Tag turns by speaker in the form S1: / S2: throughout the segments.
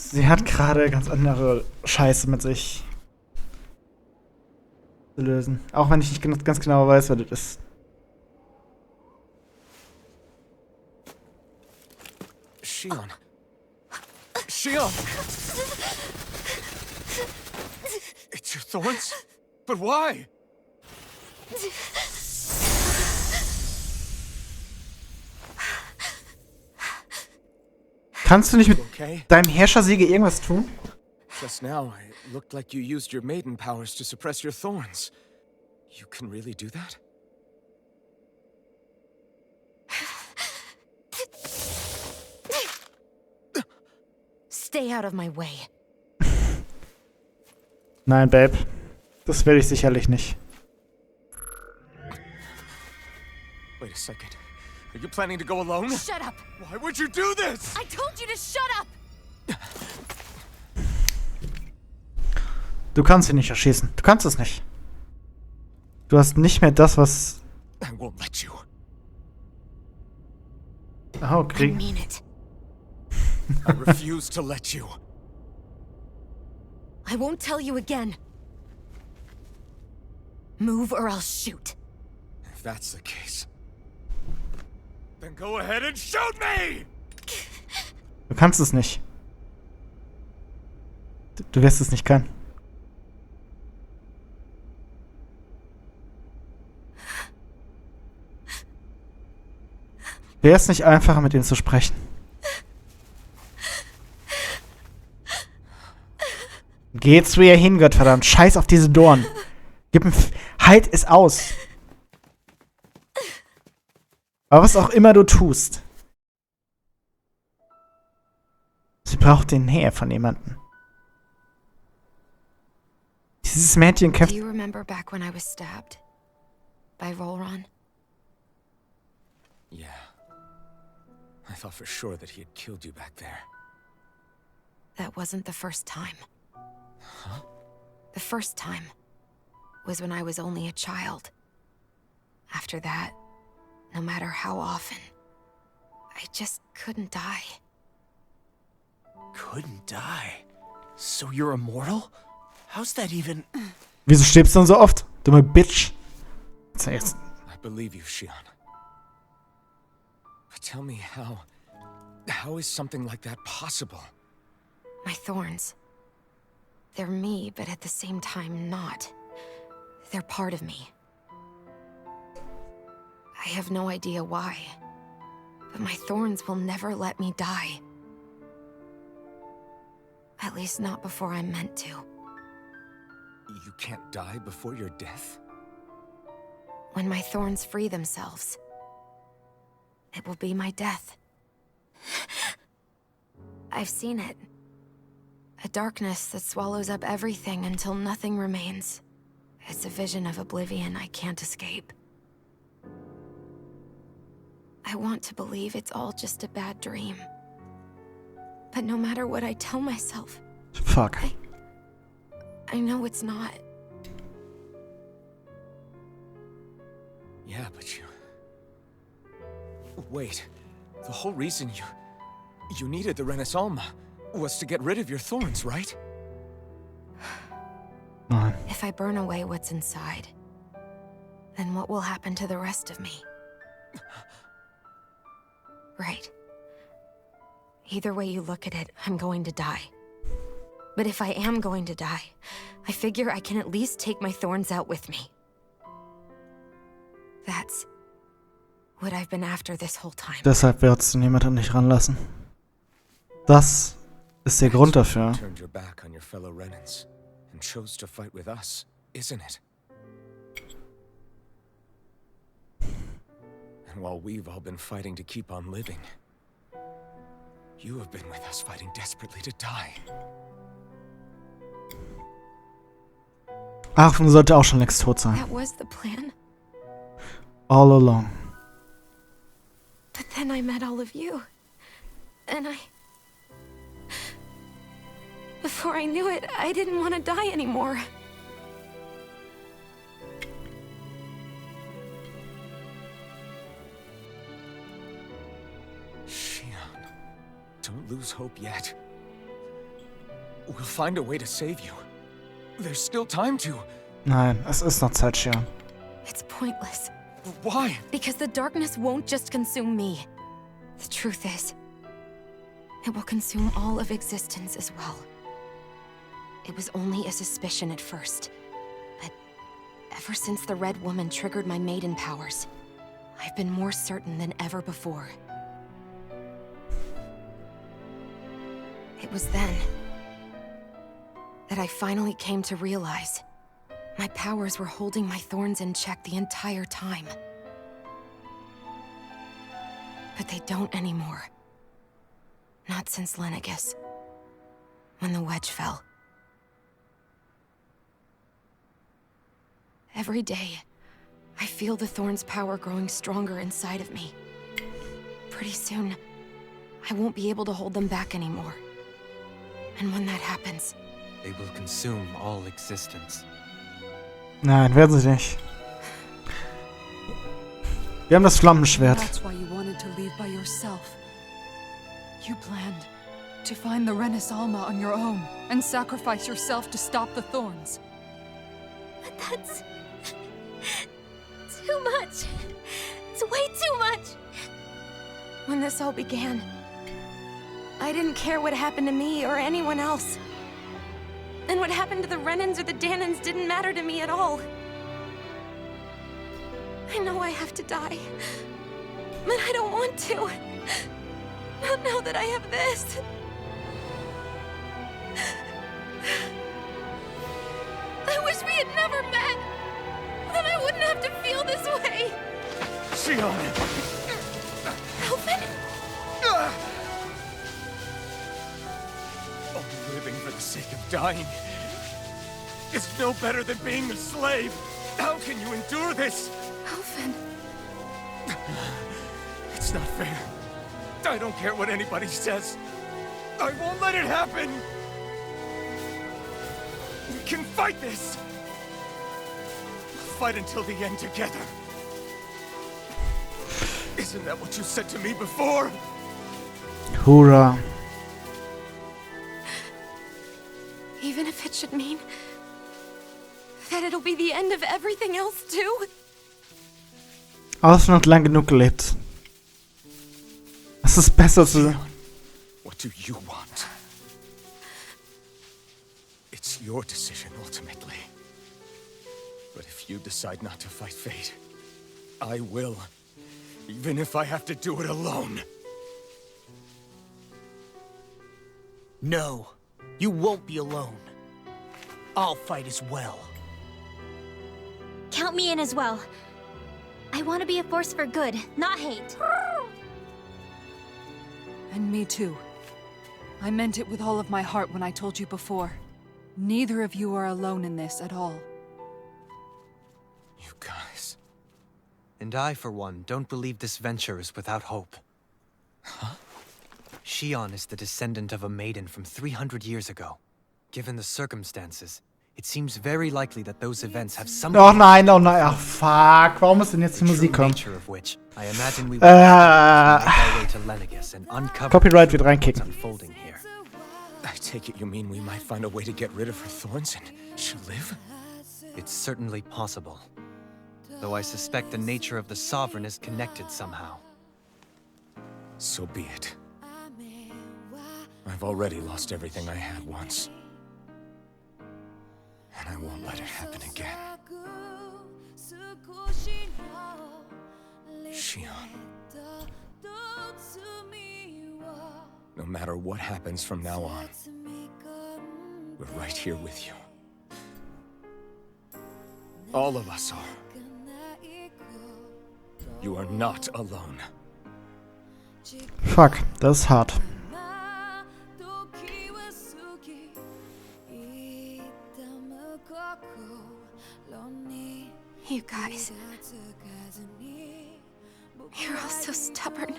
S1: Sie hat gerade ganz andere Scheiße mit sich zu lösen. Auch wenn ich nicht ganz genau weiß, was das ist.
S2: Shionne. Shionne! It's your thorns? But why?
S1: Kannst du nicht mit
S2: Okay?
S1: deinem Herrschersiege irgendwas tun?
S2: Just now, it looked like you used your maiden powers to suppress your thorns. You can really do that?
S3: Stay out of my way.
S1: Nein, Babe. Das will ich sicherlich nicht.
S2: Wait a second. Are you planning to go alone?
S3: Shut up!
S2: Why would you do this?
S3: I told you to shut up!
S1: Du kannst ihn nicht erschießen. Du kannst es nicht. Du hast nicht mehr das, was...
S2: I won't let you.
S1: Oh,
S3: I
S1: Krieg.
S3: mean it.
S2: I refuse to let you.
S3: I won't tell you again. Move or I'll shoot.
S2: If that's the case, then go ahead and shoot me!
S1: Du kannst es nicht. Du wirst es nicht können. Wäre es nicht einfacher, mit ihm zu sprechen? Geht's, wie er hin, Gottverdammt. Scheiß auf diese Dorn. Gib ihm... Halt es aus. Aber was auch immer du tust. Sie braucht die Nähe von jemandem. Dieses Mädchen
S3: Do
S1: kämpft...
S3: you remember back when I was stabbed? By Rolron?
S2: Yeah. I thought for sure that he had killed you back there.
S3: That wasn't the first time.
S2: Huh?
S3: The first time was when I was only a child. After that, no matter how often, I just couldn't die.
S2: Couldn't die? So you're immortal? How's that even...
S1: Wieso stirbst du denn so oft? Dumme Bitch. Jetzt.
S2: I believe you, Shionne. But tell me how... How is something like that possible?
S3: My thorns. They're me, but at the same time not. They're part of me. I have no idea why, but my thorns will never let me die. At least not before I'm meant to.
S2: You can't die before your death?
S3: When my thorns free themselves, it will be my death. I've seen it. A darkness that swallows up everything until nothing remains. It's a vision of oblivion I can't escape. I want to believe it's all just a bad dream. But no matter what I tell myself,
S1: Fuck.
S3: I know it's not.
S2: Yeah, but you... Wait. The whole reason you needed the Renaissance was to get rid of your thorns, right?
S1: Nein.
S3: If I burn away what's inside, then what will happen to the rest of me? Right. Either way you look at it, I'm going to die. But if I am going to die, I figure I can at least take my thorns out with me. That's what I've been after this whole time.
S1: Deshalb wird niemand an dich ranlassen. Das ist der Grund dafür.
S2: You turned your back on your fellow Renans and chose to fight with us, isn't it? And while we've all been fighting to keep on living, you have been with us fighting desperately to die.
S1: Aachen sollte auch schon längst tot sein.
S3: That was the plan.
S1: All along.
S3: But then I met all of you. And before I knew it, I didn't want to die anymore.
S2: Shionne, don't lose hope yet. We'll find a way to save you. There's still time to.
S1: Nein, es ist noch Zeit, Shionne.
S3: It's pointless.
S2: Why?
S3: Because the darkness won't just consume me. The truth is, it will consume all of existence as well. It was only a suspicion at first, but ever since the Red Woman triggered my maiden powers, I've been more certain than ever before. It was then that I finally came to realize my powers were holding my thorns in check the entire time. But they don't anymore. Not since Lenegus, when the wedge fell. Every day, I feel the thorn's power growing stronger inside of me. Pretty soon, I won't be able to hold them back anymore. And when that happens,
S2: they will consume all existence.
S1: Nein, werden sie nicht. Wir haben das Flammenschwert.
S4: That's why you wanted to leave by yourself. You planned to find the Renis Alma on your own and sacrifice yourself to stop the thorns.
S3: but that's too much. It's way too much. When this all began, I didn't care what happened to me or anyone else. And what happened to the Renans or the Danans didn't matter to me at all. I know I have to die, but I don't want to. Not now that I have this. I wish we had never met. Then I wouldn't have to feel this way.
S2: Shionne!
S3: Alvin?
S2: Only living for the sake of dying is no better than being a slave. How can you endure this?
S3: Alvin.
S2: It's not fair. I don't care what anybody says. I won't let it happen. We can fight this. We'll fight until the end together. Isn't that what you said to me before?
S1: Hurra.
S3: Even if it should mean that it'll be the end of everything else too.
S1: Hast du noch lang genug gelebt? Es ist besser zu...
S2: What do you want? It's your decision ultimately. But if you decide not to fight fate, I will. Even if I have to do it alone.
S5: No, you won't be alone. I'll fight as well.
S6: Count me in as well. I want to be a force for good, not hate.
S4: And me too. I meant it with all of my heart when I told you before. Neither of you are alone in this at all.
S2: You guys.
S7: And I, for one, don't believe this venture is without hope.
S2: Huh?
S7: Shionne is the descendant of a maiden from 300 years ago. Given the circumstances, it seems very likely that those events have some...
S1: Oh nein, oh nein, ach fuck. Warum muss denn jetzt die Musik kommen?
S7: nature of which, I imagine we will make our way to Lenegus and uncover
S1: Copyright wird reinkicken.
S7: what's unfolding here.
S2: I take it you mean we might find a way to get rid of her thorns and she'll live?
S7: It's certainly possible. Though I suspect the nature of the Sovereign is connected somehow.
S2: So be it. I've already lost everything I had once. And I won't let it happen again. Shionne. No matter what happens from now on, we're right here with you. All of us are. You are not alone.
S1: Fuck, das ist hart.
S3: You guys. You're all so stubborn.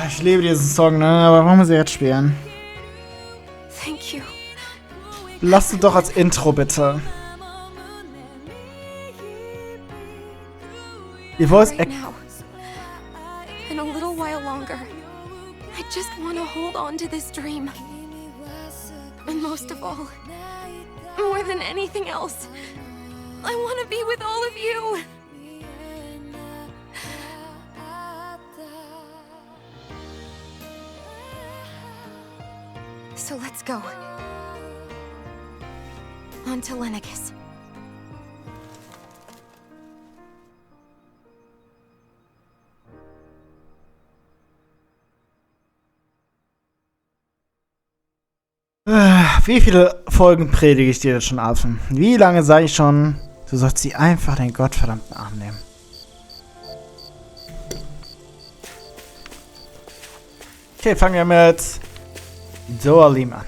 S1: Ich liebe diesen Song, ne? Aber warum muss ich jetzt spielen?
S3: Thank you.
S1: Lasst es doch als Intro, bitte. Die Voice
S3: Right now, longer. I just want to hold on to this dream. And most of all, more than anything else, I want to be with all of you. So let's go. On to Lenegis.
S1: Wie viele Folgen predige ich dir jetzt schon, Affen? Wie lange sage ich schon, du sollst sie einfach den gottverdammten Arm nehmen? Okay, fangen wir mit Doalim an.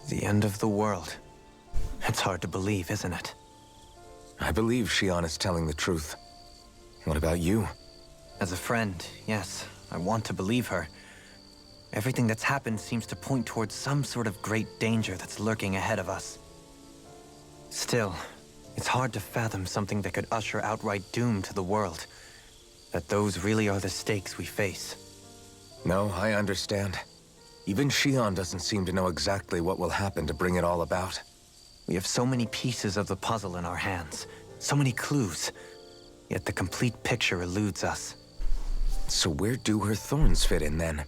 S7: The end of the world. It's hard to believe, isn't it?
S2: I believe Shionne is telling the truth. What about you?
S7: As a friend, yes, I want to believe her. Everything that's happened seems to point towards some sort of great danger that's lurking ahead of us. Still, it's hard to fathom something that could usher outright doom to the world. That those really are the stakes we face.
S2: No, I understand. Even Shionne doesn't seem to know exactly what will happen to bring it all about.
S7: We have so many pieces of the puzzle in our hands, so many clues, yet the complete picture eludes us.
S2: So where do her thorns fit in then?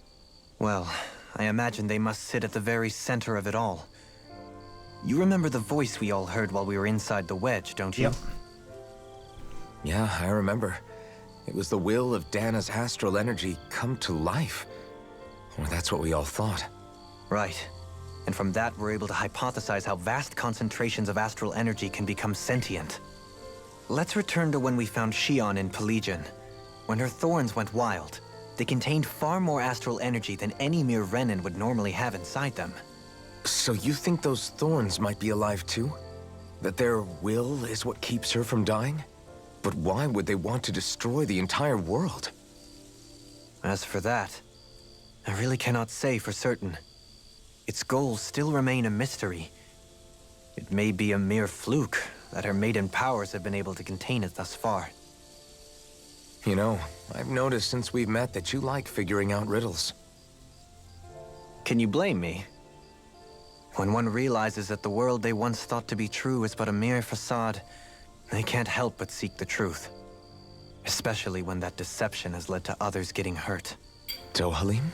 S7: Well, I imagine they must sit at the very center of it all. You remember the voice we all heard while we were inside the wedge, don't you?
S1: Yep.
S2: Yeah, I remember. It was the will of Dana's astral energy come to life. Or that's what we all thought.
S7: Right. And from that, we're able to hypothesize how vast concentrations of astral energy can become sentient. Let's return to when we found Shionne in Pelagian. When her thorns went wild, they contained far more astral energy than any mere Renin would normally have inside them.
S2: So you think those thorns might be alive too? That their will is what keeps her from dying? But why would they want to destroy the entire world?
S7: As for that, I really cannot say for certain. Its goals still remain a mystery. It may be a mere fluke that her maiden powers have been able to contain it thus far.
S2: You know, I've noticed since we've met that you like figuring out riddles.
S7: Can you blame me? When one realizes that the world they once thought to be true is but a mere facade, they can't help but seek the truth. Especially when that deception has led to others getting hurt.
S2: Dohalim?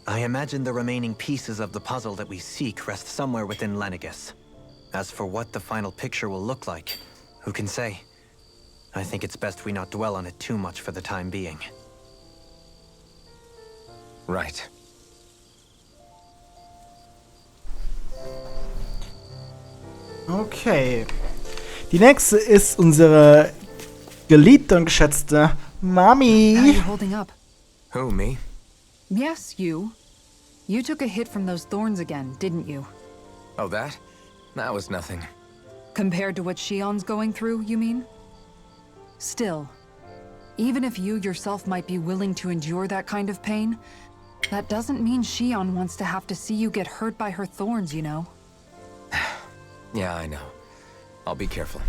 S7: I imagine the remaining pieces of the puzzle that we seek rest somewhere within Lenegis. As for what the final picture will look like, who can say? I think it's best we not dwell on it too much for the time being.
S2: Right.
S1: Okay. Die nächste ist unsere geliebte und geschätzte
S4: How are
S1: Mami.
S4: you holding up?
S2: Who, me?
S4: Yes, you. You took a hit from those thorns again, didn't you?
S2: Oh, that? That was nothing.
S4: Compared to what Shionne's going through, you mean? Still, even if you yourself might be willing to endure that kind of pain, that doesn't mean Shionne wants to have to see you get hurt by her thorns, you know?
S2: Yeah, I know. I'll be careful.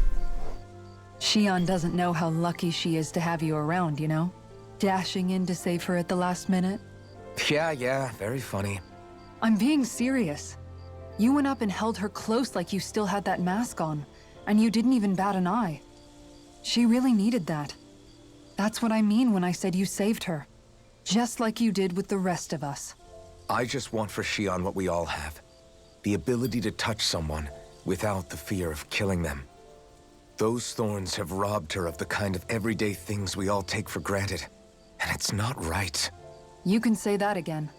S4: Shionne doesn't know how lucky she is to have you around, you know? Dashing in to save her at the last minute.
S2: Yeah, very funny.
S4: I'm being serious. You went up and held her close like you still had that mask on, and you didn't even bat an eye. She really needed that. That's what I mean when I said you saved her. Just like you did with the rest of us.
S2: I just want for Shionne what we all have. The ability to touch someone without the fear of killing them. Those thorns have robbed her of the kind of everyday things we all take for granted. And it's not right.
S4: You can say that again.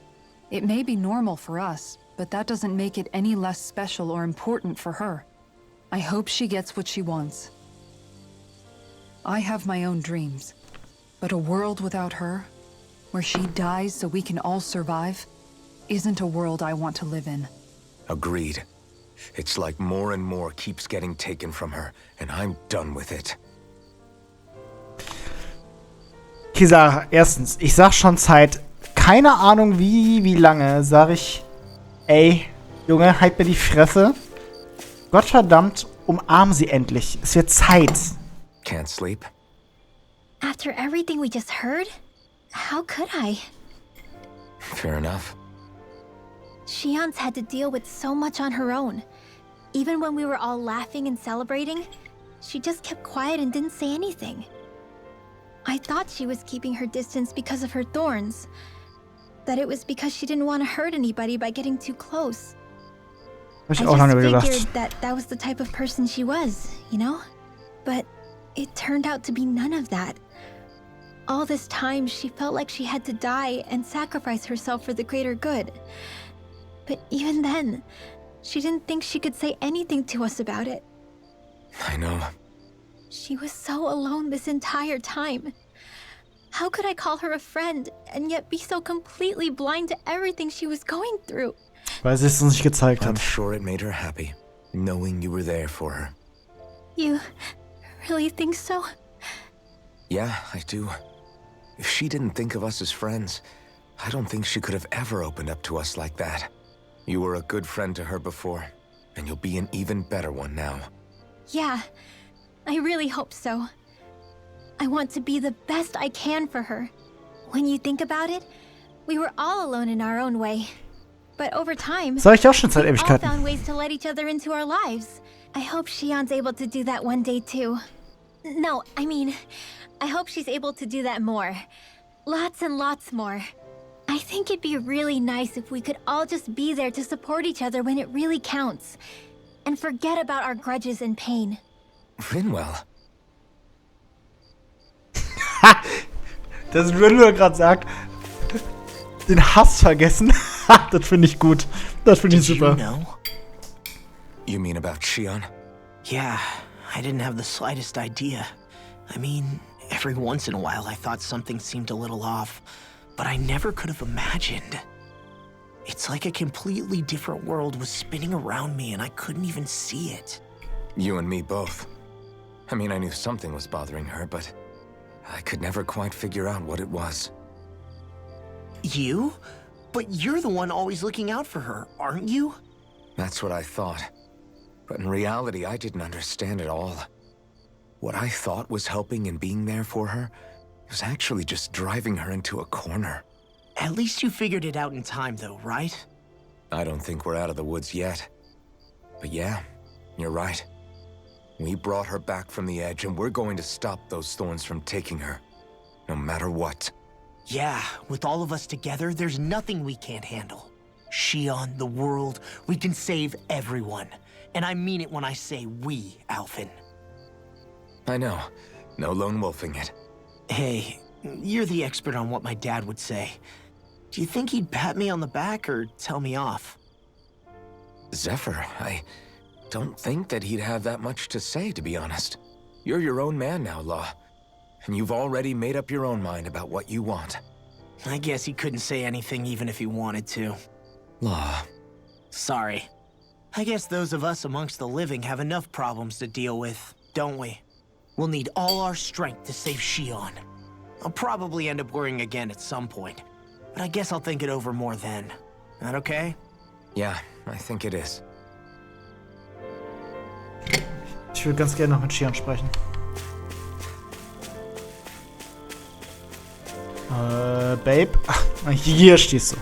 S4: It may be normal for us, but that doesn't make it any less special or important for her. I hope she gets what she wants. I have my own dreams, but a world without her, where she dies so we can all survive, isn't a world I want to live in.
S2: Agreed. It's like more and more keeps getting taken from her, and I'm done with it.
S1: Kisa, erstens, ich sag schon seit keine Ahnung wie lange, sag ich, ey, Junge, halt mir die Fresse. Gottverdammt, umarm sie endlich. Es wird Zeit.
S2: Can't sleep?
S6: After everything we just heard? How could I?
S2: Fair enough.
S6: Shionne's had to deal with so much on her own. Even when we were all laughing and celebrating, she just kept quiet and didn't say anything. I thought she was keeping her distance because of her thorns. That it was because she didn't want to hurt anybody by getting too close.
S1: Hab ich
S6: I
S1: auch lange
S6: just
S1: gedacht.
S6: figured that was the type of person she was, you know? But it turned out to be none of that. All this time, she felt like she had to die and sacrifice herself for the greater good. But even then, she didn't think she could say anything to us about it.
S2: I know.
S6: She was so alone this entire time. How could I call her a friend and yet be so completely blind to everything she was going through?
S1: Weil sie es uns nicht gezeigt
S2: I'm
S1: hat.
S2: sure it made her happy, knowing you were there for her.
S6: You really think so?
S2: Yeah, I do. If she didn't think of us as friends, I don't think she could have ever opened up to us like that. You were a good friend to her before, and you'll be an even better one now.
S6: Yeah, I really hope so. I want to be the best I can for her. When you think about it, we were all alone in our own way. But over time,
S1: Das sag ich auch schon seit
S6: we all
S1: Ewigkeiten.
S6: found ways to let each other into our lives. I hope Shionne's able to do that one day too. No, I mean, I hope she's able to do that more. Lots and lots more. I think it'd be really nice if we could all just be there to support each other when it really counts. And forget about our grudges and pain.
S2: Rinwell.
S1: Dass Rinwell gerade sagt, den Hass vergessen. Das finde ich gut. Das finde ich
S5: Did
S1: super.
S5: you know?
S2: You mean about Shionne?
S5: Yeah, I didn't have the slightest idea. I mean, every once in a while I thought something seemed a little off, but I never could have imagined. It's like a completely different world was spinning around me and I couldn't even see it.
S2: You and me both. I mean, I knew something was bothering her, but I could never quite figure out what it was.
S5: You? But you're the one always looking out for her, aren't you?
S2: That's what I thought. But in reality, I didn't understand it all. What I thought was helping and being there for her was actually just driving her into a corner.
S5: At least you figured it out in time though, right?
S2: I don't think we're out of the woods yet. But yeah, you're right. We brought her back from the edge, and we're going to stop those thorns from taking her. No matter what.
S5: Yeah, with all of us together, there's nothing we can't handle. Shionne, the world, we can save everyone. And I mean it when I say we, Alphen.
S2: I know. No lone wolfing it.
S5: Hey, you're the expert on what my dad would say. Do you think he'd pat me on the back or tell me off?
S2: Zephyr, I don't think that he'd have that much to say, to be honest. You're your own man now, Law. And you've already made up your own mind about what you want.
S5: I guess he couldn't say anything even if he wanted to.
S2: Law.
S5: Sorry. I guess those of us amongst the living have enough problems to deal with, don't we? We'll need all our strength to save Shionne. I'll probably end up worrying again at some point, but I guess I'll think it over more then. That okay?
S2: Yeah, I think it is.
S1: Ich würde ganz gerne noch mit Shionne sprechen. Babe. Ach, hier stehst du.